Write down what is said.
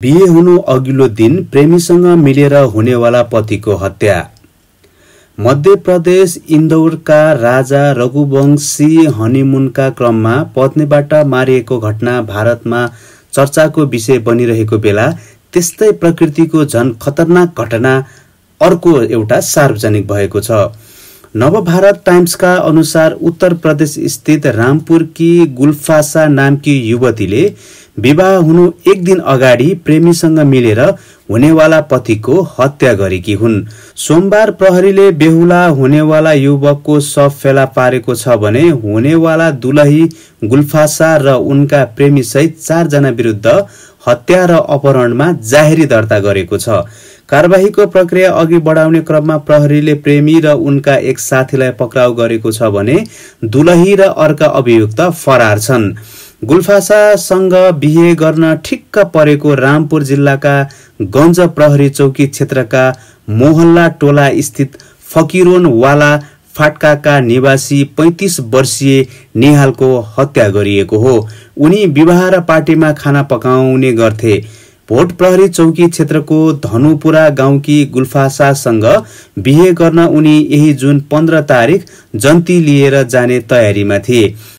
बिहे हुनु अघिल्लो दिन प्रेमीसँग मिलेर हुनेवाला पतिको हत्या। मध्य प्रदेश इन्दौरका राजा रघुवंशी हनीमुनका क्रममा पत्नीबाट मारिएको घटना भारतमा चर्चाको विषय बनिरहेको बेला त्यस्तै प्रकृतिको झन खतरनाक घटना अर्को एउटा सार्वजनिक भएको छ। नवभारत टाइम्सका अनुसार उत्तर प्रदेश स्थित रामपुरकी गुल्फासा नामकी युवतीले विवाह हुनु एक दिन अगाडि प्रेमीसँग मिलेर हुनेवाला पतिको हत्या गरेकी हुन्। सोमबार प्रहरीले बेहुला हुनेवाला युवकको शव फेला पारेको छ भने हुनेवाला दुलही गुल्फासा र उनका प्रेमी सहित 4 जना विरुद्ध हत्या र अपहरणमा जाहेरी दर्ता गरेको छ। कारबाहीको प्रक्रिया अघि बढाउने क्रममा प्रहरीले प्रेमी र उनका एक साथीलाई पक्राउ गरेको छ भने दुलही र अर्का अभियुक्त फरार छन्। गुल्फासासँग बिहे गर्न ठिक्क परेको रामपुर जिल्लाका गञ्ज प्रहरी चौकी क्षेत्रका मोहल्ला टोला स्थित फकिरोन वाला फाटकाका निवासी 35 वर्षीय नेहालको हत्या गरिएको हो। उनी विवाह र पार्टीमा खाना पकाउने गर्थे। भोट प्रहरी चौकी क्षेत्रको धनुपुरा गाउँकी गुल्फासासँग बिहे गर्न उनी यही जुन 15 तारिक जन्ती लिएर जाने तयारीमा थिए।